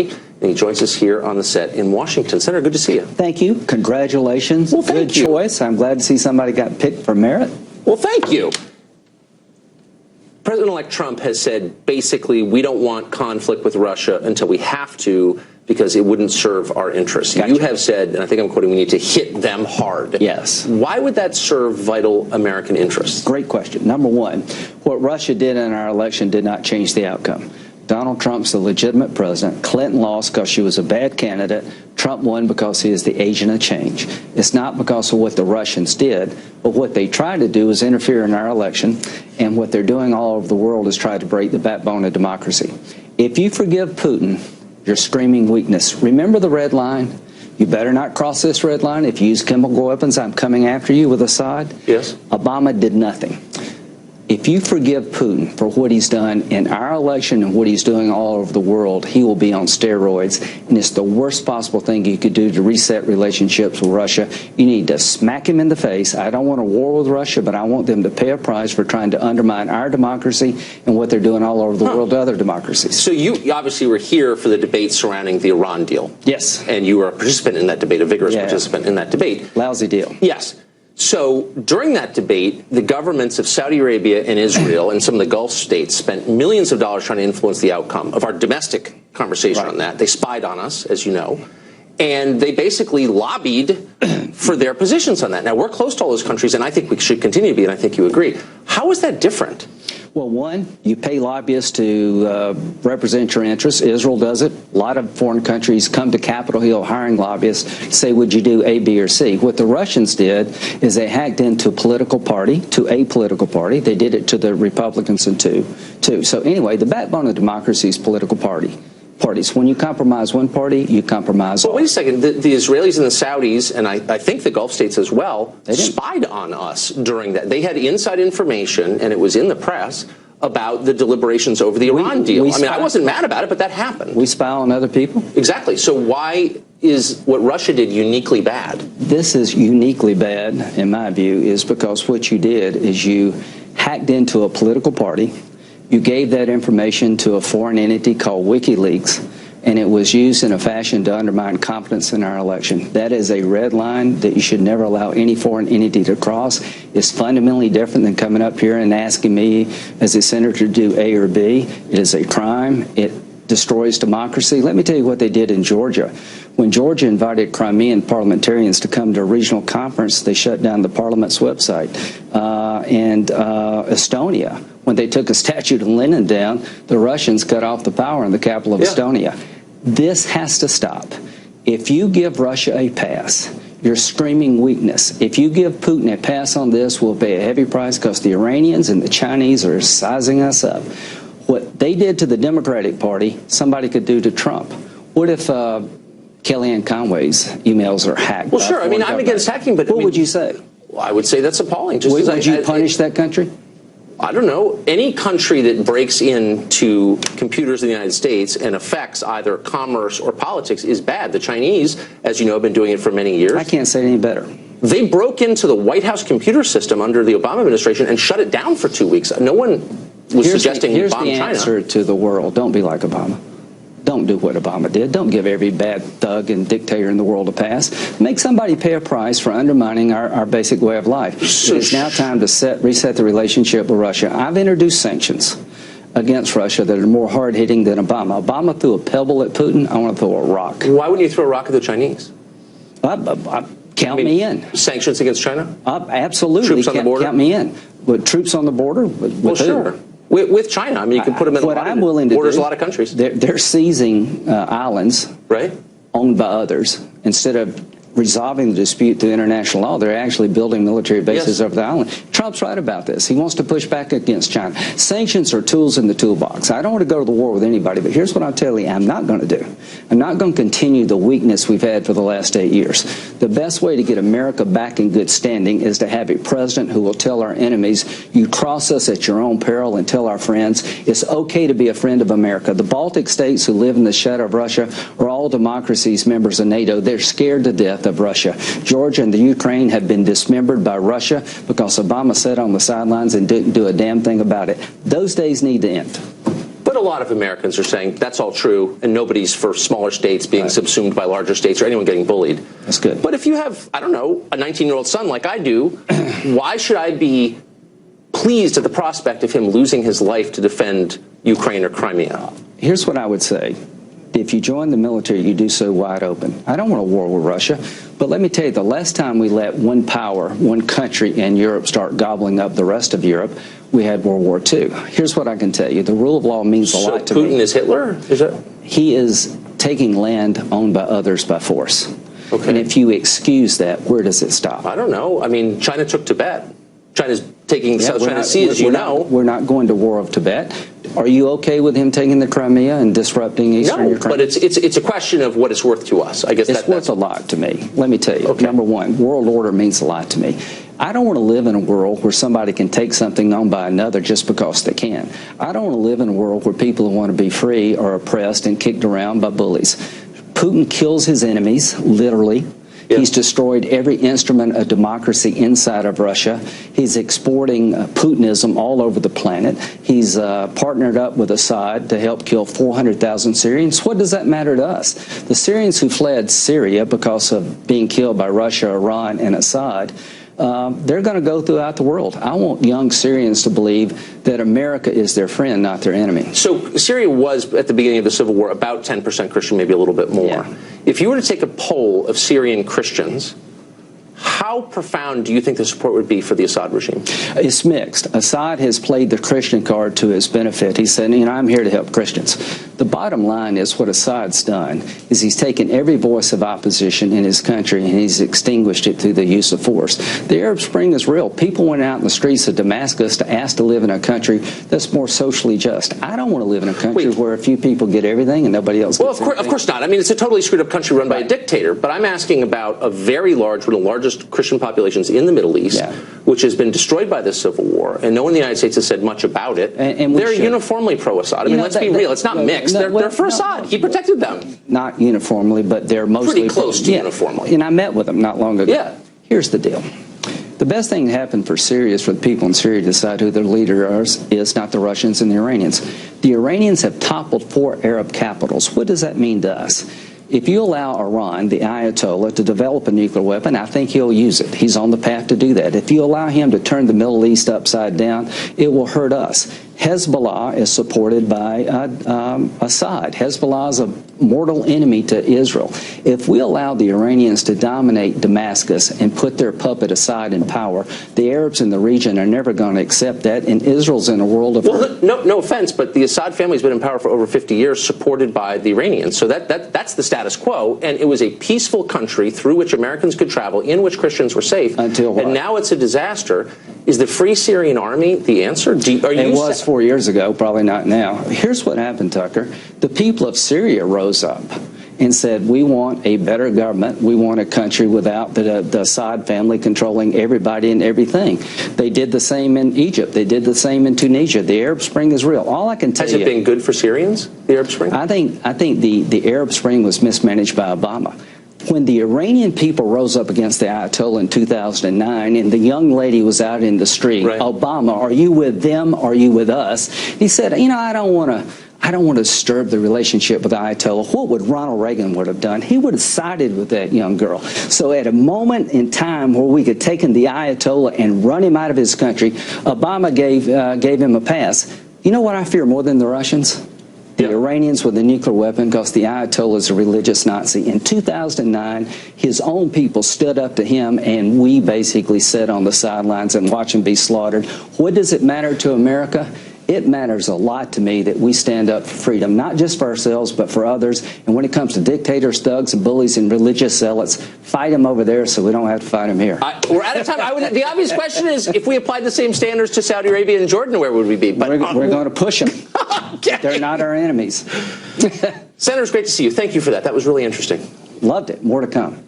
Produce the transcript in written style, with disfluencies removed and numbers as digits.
And he joins us here on the set in Washington. Senator, good to see you. Thank you. Congratulations. Well, thank you. Good choice. I'm glad to see somebody got picked for merit. Well, thank you. President-elect Trump has said, basically, we don't want conflict with Russia until we have to, because it wouldn't serve our interests. Gotcha. You have said, and I think I'm quoting, we need to hit them hard. Yes. Why would that serve vital American interests? Great question. Number one, what Russia did in our election did not change the outcome. Donald Trump's the legitimate president. Clinton lost because she was a bad candidate. Trump won because he is the agent of change. It's not because of what the Russians did, but what they tried to do is interfere in our election, and what they're doing all over the world is try to break the backbone of democracy. If you forgive Putin, you're screaming weakness. Remember the red line? You better not cross this red line. If you use chemical weapons, I'm coming after you with Assad. Yes. Obama did nothing. If you forgive Putin for what he's done in our election and what he's doing all over the world, he will be on steroids, and it's the worst possible thing you could do to reset relationships with Russia. You need to smack him in the face. I don't want a war with Russia, but I want them to pay a price for trying to undermine our democracy and what they're doing all over the world to other democracies. So you obviously were here for the debate surrounding the Iran deal. Yes. And you were a participant in that debate, a vigorous participant in that debate. Lousy deal. Yes. So during that debate, the governments of Saudi Arabia and Israel and some of the Gulf states spent millions of dollars trying to influence the outcome of our domestic conversation on that. They spied on us, as you know, and they basically lobbied for their positions on that. Now, we're close to all those countries, and I think we should continue to be, and I think you agree. How is that different? Well, one, you pay lobbyists to represent your interests. Israel does it. A lot of foreign countries come to Capitol Hill hiring lobbyists to say, would you do A, B, or C? What the Russians did is they hacked into a political party. They did it to the Republicans and too. So anyway, the backbone of democracy is political parties. When you compromise one party, you compromise all. But wait a second. The Israelis and the Saudis, and I think the Gulf states as well, spied on us during that. They had inside information, and it was in the press, about the deliberations over the Iran deal. I mean, I wasn't mad about it, but that happened. We spy on other people? Exactly. So why is what Russia did uniquely bad? This is uniquely bad, in my view, is because what you did is you hacked into a political party. You gave that information to a foreign entity called WikiLeaks, and it was used in a fashion to undermine confidence in our election. That is a red line that you should never allow any foreign entity to cross. It's fundamentally different than coming up here and asking me as a senator to do A or B. It is a crime. It destroys democracy. Let me tell you what they did in Georgia. When Georgia invited Crimean parliamentarians to come to a regional conference, they shut down the parliament's website. And Estonia, when they took a statue of Lenin down, the Russians cut off the power in the capital of Estonia. This has to stop. If you give Russia a pass, you're screaming weakness. If you give Putin a pass on this, we'll pay a heavy price because the Iranians and the Chinese are sizing us up. What they did to the Democratic Party, somebody could do to Trump. What if Kellyanne Conway's emails are hacked? Well, sure. I mean, I'm against hacking, but what would you say? Well, I would say that's appalling. Just would you punish that country? I don't know. Any country that breaks into computers in the United States and affects either commerce or politics is bad. The Chinese, as you know, have been doing it for many years. I can't say it any better. They broke into the White House computer system under the Obama administration and shut it down for 2 weeks. No one was suggesting bomb China. Here's the answer to the world. Don't be like Obama. Don't do what Obama did. Don't give every bad thug and dictator in the world a pass. Make somebody pay a price for undermining our basic way of life. It's now time to reset the relationship with Russia. I've introduced sanctions against Russia that are more hard-hitting than Obama. Obama threw a pebble at Putin. I want to throw a rock. Why wouldn't you throw a rock at the Chinese? Count me in. Sanctions against China? Absolutely. Troops on the border? Count me in. With troops on the border? With sure. With China. I mean, you can put them in borders a lot of countries. They're seizing islands owned by others. Instead of resolving the dispute through international law, they're actually building military bases over the island. Trump's right about this. He wants to push back against China. Sanctions are tools in the toolbox. I don't want to go to the war with anybody, but here's what I'll tell you I'm not going to do. I'm not going to continue the weakness we've had for the last 8 years. The best way to get America back in good standing is to have a president who will tell our enemies, you cross us at your own peril, and tell our friends it's okay to be a friend of America. The Baltic states who live in the shadow of Russia are all democracies, members of NATO. They're scared to death of Russia. Georgia and the Ukraine have been dismembered by Russia because Obama sat on the sidelines and didn't do a damn thing about it. Those days need to end. But a lot of Americans are saying that's all true, and nobody's for smaller states being subsumed by larger states or anyone getting bullied. That's good. But if you have, I don't know, a 19-year-old son like I do, why should I be pleased at the prospect of him losing his life to defend Ukraine or Crimea? Here's what I would say. If you join the military, you do so wide open. I don't want a war with Russia, but let me tell you, the last time we let one power, one country in Europe start gobbling up the rest of Europe, we had World War II. Here's what I can tell you. The rule of law means a lot to me. So Putin is Hitler? Is that? He is taking land owned by others by force. Okay. And if you excuse that, where does it stop? I don't know. I mean, China took Tibet. China's taking South China Sea, as you know. We're not going to war of Tibet. Are you okay with him taking the Crimea and disrupting Eastern Ukraine? No, but it's a question of what it's worth to us. I guess it's worth a lot to me. Let me tell you. Okay. Number one, world order means a lot to me. I don't want to live in a world where somebody can take something owned by another just because they can. I don't want to live in a world where people who want to be free are oppressed and kicked around by bullies. Putin kills his enemies, literally. Yeah. He's destroyed every instrument of democracy inside of Russia. He's exporting Putinism all over the planet. He's partnered up with Assad to help kill 400,000 Syrians. What does that matter to us? The Syrians who fled Syria because of being killed by Russia, Iran, and Assad, they're going to go throughout the world. I want young Syrians to believe that America is their friend, not their enemy. So Syria was, at the beginning of the Civil War, about 10% Christian, maybe a little bit more. Yeah. If you were to take a poll of Syrian Christians, how profound do you think the support would be for the Assad regime? It's mixed. Assad has played the Christian card to his benefit. He said, I'm here to help Christians. The bottom line is what Assad's done is he's taken every voice of opposition in his country and he's extinguished it through the use of force. The Arab Spring is real. People went out in the streets of Damascus to ask to live in a country that's more socially just. I don't want to live in a country where a few people get everything and nobody else gets anything. Of course not. I mean, it's a totally screwed up country run by a dictator, but I'm asking about a very large, one of the largest Christian populations in the Middle East, which has been destroyed by this civil war, and no one in the United States has said much about it. And they're uniformly pro-Assad. I mean, let's be real. It's not mixed. They're for Assad. He protected them. Not uniformly, but they're mostly pretty close to uniformly. And I met with them not long ago. Yeah. Here's the deal. The best thing that happened for Syria is for the people in Syria to decide who their leader is, not the Russians and the Iranians. The Iranians have toppled 4 Arab capitals. What does that mean to us? If you allow Iran, the Ayatollah, to develop a nuclear weapon, I think he'll use it. He's on the path to do that. If you allow him to turn the Middle East upside down, it will hurt us. Hezbollah is supported by Assad. Hezbollah is a mortal enemy to Israel. If we allow the Iranians to dominate Damascus and put their puppet Assad in power, the Arabs in the region are never going to accept that, and Israel's in a world of hurt. No offense, but the Assad family's been in power for over 50 years, supported by the Iranians. So that's the status quo, and it was a peaceful country through which Americans could travel, in which Christians were safe. Until what? And now it's a disaster. Is the Free Syrian Army the answer? It was 4 years ago, probably not now. Here's what happened, Tucker. The people of Syria rose up and said, we want a better government. We want a country without the Assad family controlling everybody and everything. They did the same in Egypt. They did the same in Tunisia. The Arab Spring is real. All I can tell you... Has it been good for Syrians, the Arab Spring? I think the Arab Spring was mismanaged by Obama. When the Iranian people rose up against the Ayatollah in 2009 and the young lady was out in the street, Obama, are you with them? Are you with us? He said, I don't want to disturb the relationship with the Ayatollah. What would Ronald Reagan would have done? He would have sided with that young girl. So at a moment in time where we could take the Ayatollah and run him out of his country, Obama gave him a pass. You know what I fear more than the Russians? The Iranians with a nuclear weapon, because the Ayatollah is a religious Nazi. In 2009, his own people stood up to him, and we basically sat on the sidelines and watched him be slaughtered. What does it matter to America? It matters a lot to me that we stand up for freedom, not just for ourselves, but for others. And when it comes to dictators, thugs, and bullies and religious zealots, fight them over there so we don't have to fight them here. We're out of time. The obvious question is, if we applied the same standards to Saudi Arabia and Jordan, where would we be? But we're going to push them. Okay. They're not our enemies. Senator, it's great to see you. Thank you for that. That was really interesting. Loved it. More to come.